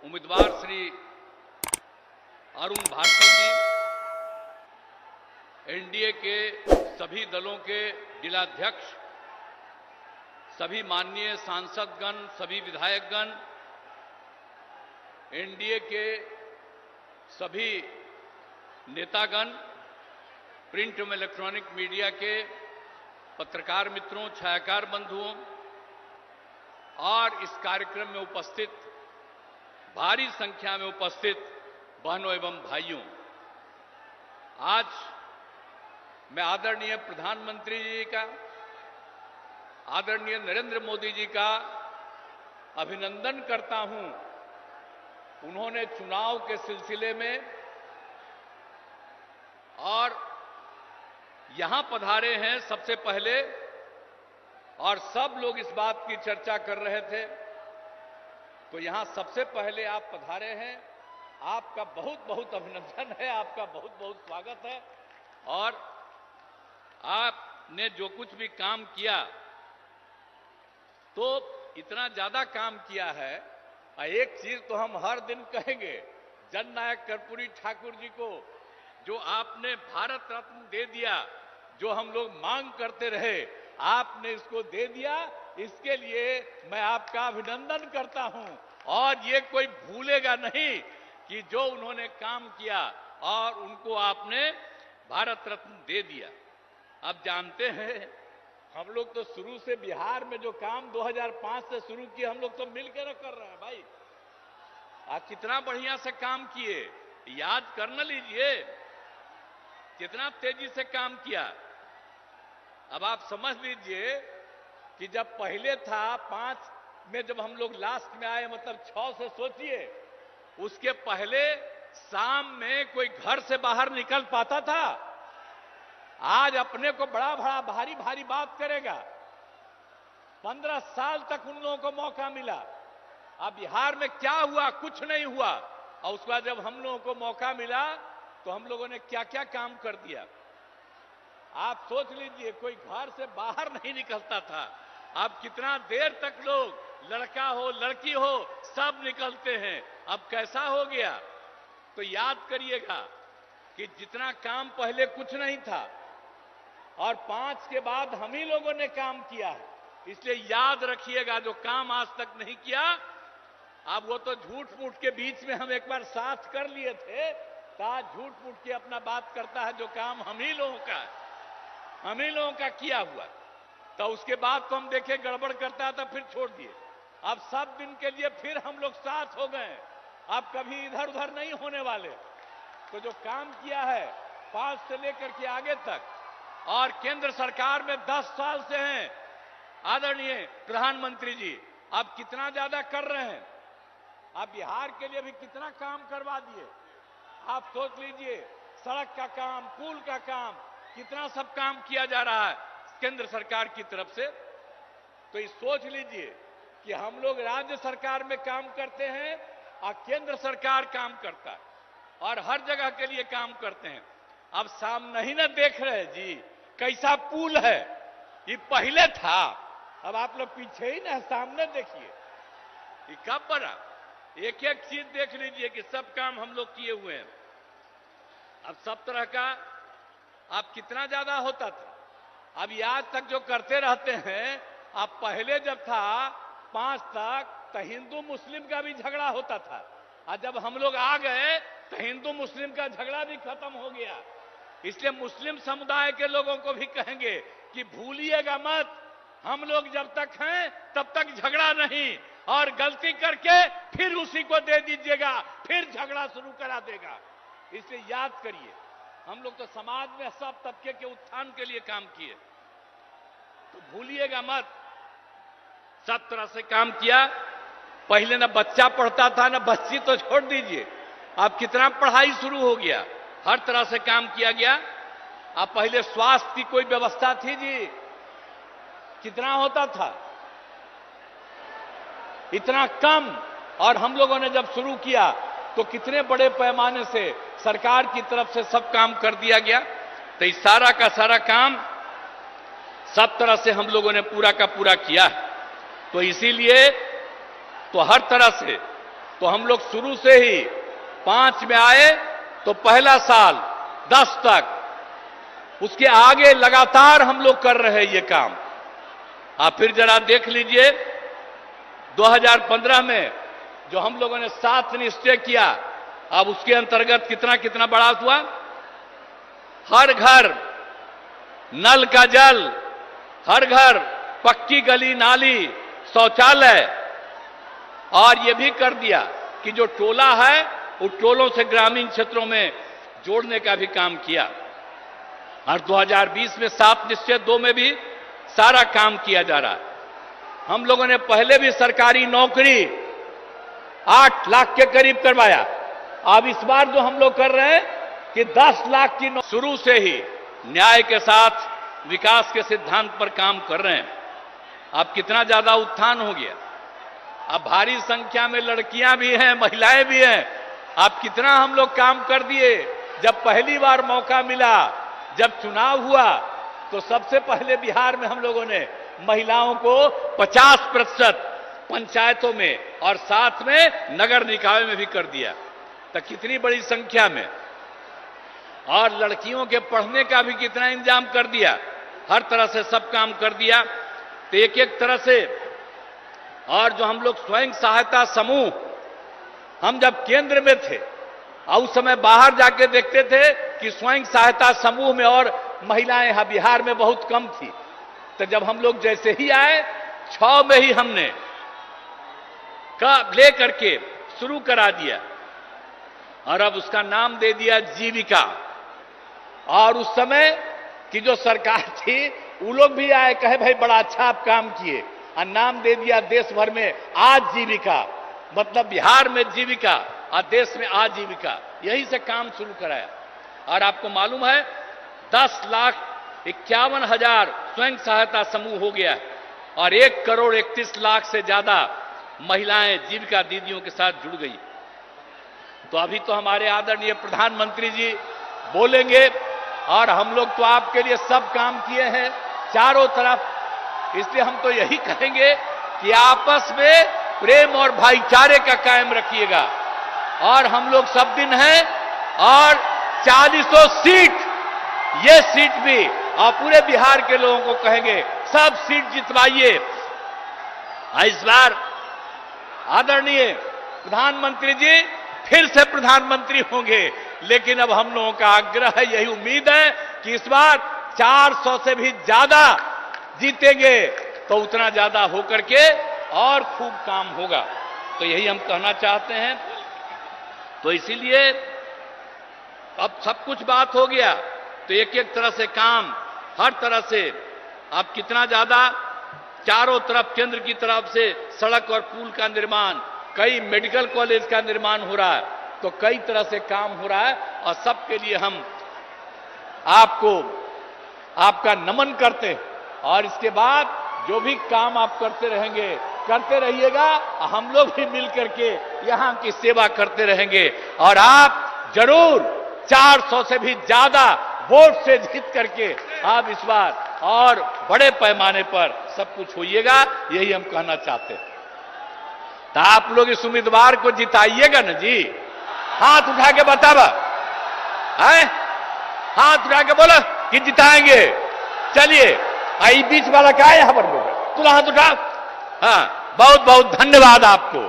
उम्मीदवार श्री अरुण भारती जी, एनडीए के सभी दलों के जिलाध्यक्ष, सभी माननीय सांसदगण, सभी विधायकगण, एनडीए के सभी नेतागण, प्रिंट एवं इलेक्ट्रॉनिक मीडिया के पत्रकार मित्रों, छायाकार बंधुओं और इस कार्यक्रम में उपस्थित भारी संख्या में उपस्थित बहनों एवं भाइयों, आज मैं आदरणीय प्रधानमंत्री जी का, आदरणीय नरेंद्र मोदी जी का अभिनंदन करता हूं। उन्होंने चुनाव के सिलसिले में और यहां पधारे हैं सबसे पहले, और सब लोग इस बात की चर्चा कर रहे थे, तो यहां सबसे पहले आप पधारे हैं। आपका बहुत बहुत अभिनंदन है, आपका बहुत बहुत स्वागत है। और आपने जो कुछ भी काम किया, तो इतना ज्यादा काम किया है। एक चीज तो हम हर दिन कहेंगे, जननायक कर्पूरी ठाकुर जी को जो आपने भारत रत्न दे दिया, जो हम लोग मांग करते रहे, आपने इसको दे दिया। इसके लिए मैं आपका अभिनंदन करता हूं। और ये कोई भूलेगा नहीं कि जो उन्होंने काम किया और उनको आपने भारत रत्न दे दिया। अब जानते हैं, हम लोग तो शुरू से बिहार में जो काम 2005 से शुरू किए, हम लोग तो मिलकर कर रहे हैं भाई। आप कितना बढ़िया से काम किए, याद कर न लीजिए कितना तेजी से काम किया। अब आप समझ लीजिए कि जब पहले था 5 में, जब हम लोग लास्ट में आए, मतलब 6 से सोचिए, उसके पहले शाम में कोई घर से बाहर निकल पाता था? आज अपने को बड़ा बड़ा भारी भारी बात करेगा। 15 साल तक उन लोगों को मौका मिला। अब बिहार में क्या हुआ? कुछ नहीं हुआ। और उसके बाद जब हम लोगों को मौका मिला, तो हम लोगों ने क्या क्या काम कर दिया। आप सोच लीजिए, कोई घर से बाहर नहीं निकलता था। अब कितना देर तक लोग, लड़का हो लड़की हो, सब निकलते हैं। अब कैसा हो गया? तो याद करिएगा कि जितना काम पहले कुछ नहीं था, और 5 के बाद हम ही लोगों ने काम किया है। इसलिए याद रखिएगा, जो काम आज तक नहीं किया, अब वो तो झूठ मूठ के बीच में हम एक बार साथ कर लिए थे, तो झूठ मूठ के अपना बात करता है। जो काम हम ही लोगों का है, हम ही लोगों का किया हुआ, तो उसके बाद तो हम देखे गड़बड़ करता है, तो फिर छोड़ दिए। अब सब दिन के लिए फिर हम लोग साथ हो गए। अब कभी इधर उधर नहीं होने वाले। तो जो काम किया है 5 से लेकर के आगे तक, और केंद्र सरकार में 10 साल से हैं आदरणीय प्रधानमंत्री जी, अब कितना ज्यादा कर रहे हैं। अब बिहार के लिए भी कितना काम करवा दिए। आप सोच लीजिए, सड़क का काम, पुल का काम, कितना सब काम किया जा रहा है केंद्र सरकार की तरफ से। तो ये सोच लीजिए कि हम लोग राज्य सरकार में काम करते हैं और केंद्र सरकार काम करता है, और हर जगह के लिए काम करते हैं। अब सामने ही ना देख रहे जी कैसा पुल है। ये पहले था, अब आप लोग पीछे ही ना, सामने देखिए ये कब बना। एक एक चीज देख लीजिए कि सब काम हम लोग किए हुए हैं। अब सब तरह का, अब कितना ज्यादा होता था। अब आज तक जो करते रहते हैं, अब पहले जब था 5 तक, तो हिंदू मुस्लिम का भी झगड़ा होता था, और जब हम लोग आ गए तो हिंदू मुस्लिम का झगड़ा भी खत्म हो गया। इसलिए मुस्लिम समुदाय के लोगों को भी कहेंगे कि भूलिएगा मत, हम लोग जब तक हैं तब तक झगड़ा नहीं, और गलती करके फिर उसी को दे दीजिएगा, फिर झगड़ा शुरू करा देगा। इसलिए याद करिए, हम लोग तो समाज में सब तबके के उत्थान के लिए काम किए, तो भूलिएगा मत। सब तरह से काम किया। पहले ना बच्चा पढ़ता था, ना बच्ची तो छोड़ दीजिए, अब कितना पढ़ाई शुरू हो गया, हर तरह से काम किया गया। अब पहले स्वास्थ्य की कोई व्यवस्था थी जी? कितना होता था? इतना कम। और हम लोगों ने जब शुरू किया, तो कितने बड़े पैमाने से सरकार की तरफ से सब काम कर दिया गया। तो इस सारा का सारा काम सब तरह से हम लोगों ने पूरा का पूरा किया है। तो इसीलिए तो हर तरह से तो हम लोग शुरू से ही 5 में आए तो पहला साल 10 तक, उसके आगे लगातार हम लोग कर रहे हैं ये काम। आप फिर जरा देख लीजिए 2015 में जो हम लोगों ने 7 निश्चय किया, अब उसके अंतर्गत कितना कितना बढ़ा हुआ। हर घर नल का जल, हर घर पक्की गली नाली शौचालय, और यह भी कर दिया कि जो टोला है उन टोलों से ग्रामीण क्षेत्रों में जोड़ने का भी काम किया। और 2020 में 7 निश्चय 2 में भी सारा काम किया जा रहा है। हम लोगों ने पहले भी सरकारी नौकरी 8 लाख के करीब करवाया। अब इस बार जो हम लोग कर रहे हैं कि 10 लाख की शुरू से ही न्याय के साथ विकास के सिद्धांत पर काम कर रहे हैं। अब कितना ज्यादा उत्थान हो गया, अब भारी संख्या में लड़कियां भी हैं, महिलाएं भी हैं। अब कितना हम लोग काम कर दिए। जब पहली बार मौका मिला, जब चुनाव हुआ, तो सबसे पहले बिहार में हम लोगों ने महिलाओं को 50% पंचायतों में और साथ में नगर निकाय में भी कर दिया। तो कितनी बड़ी संख्या में, और लड़कियों के पढ़ने का भी कितना इंतजाम कर दिया, हर तरह से सब काम कर दिया। तो एक एक तरह से, और जो हम लोग स्वयं सहायता समूह, हम जब केंद्र में थे और उस समय बाहर जाके देखते थे कि स्वयं सहायता समूह में और महिलाएं यहां बिहार में बहुत कम थी। तो जब हम लोग जैसे ही आए 6 में ही हमने ले करके शुरू करा दिया, और अब उसका नाम दे दिया जीविका। और उस समय की जो सरकार थी वो लोग भी आए, कहे भाई बड़ा अच्छा आप काम किए, और नाम दे दिया देश भर में आजीविका, मतलब बिहार में जीविका और देश में आजीविका। यही से काम शुरू कराया। और आपको मालूम है 10,51,000 स्वयं सहायता समूह हो गया, और 1,31,00,000 से ज्यादा महिलाएं जीविका दीदियों के साथ जुड़ गई। तो अभी तो हमारे आदरणीय प्रधानमंत्री जी बोलेंगे, और हम लोग तो आपके लिए सब काम किए हैं चारों तरफ। इसलिए हम तो यही कहेंगे कि आपस में प्रेम और भाईचारे का कायम रखिएगा। और हम लोग सब दिन हैं, और 40 सीट, ये सीट भी और पूरे बिहार के लोगों को कहेंगे सब सीट जितवाइए। इस बार आदरणीय प्रधानमंत्री जी फिर से प्रधानमंत्री होंगे, लेकिन अब हम लोगों का आग्रह है, यही उम्मीद है कि इस बार 400 से भी ज्यादा जीतेंगे, तो उतना ज्यादा होकर के और खूब काम होगा। तो यही हम कहना चाहते हैं। तो इसीलिए अब सब कुछ बात हो गया, तो एक एक तरह से काम, हर तरह से अब कितना ज्यादा चारों तरफ केंद्र की तरफ से सड़क और पुल का निर्माण, कई मेडिकल कॉलेज का निर्माण हो रहा है, तो कई तरह से काम हो रहा है। और सबके लिए हम आपको आपका नमन करते हैं। और इसके बाद जो भी काम आप करते रहेंगे, करते रहिएगा, हम लोग भी मिल करके यहां की सेवा करते रहेंगे। और आप जरूर 400 से भी ज्यादा वोट से जीत करके आप इस बार और बड़े पैमाने पर सब कुछ होइएगा, यही हम कहना चाहते हैं। तो आप लोग इस उम्मीदवार को जिताइएगा ना जी? हाथ उठा के बतावा, हाथ उठा के बोला कि जिताएंगे। चलिए, आई बीच वाला क्या है यहां पर, बोल तू हाथ उठा। हाँ, बहुत बहुत धन्यवाद आपको।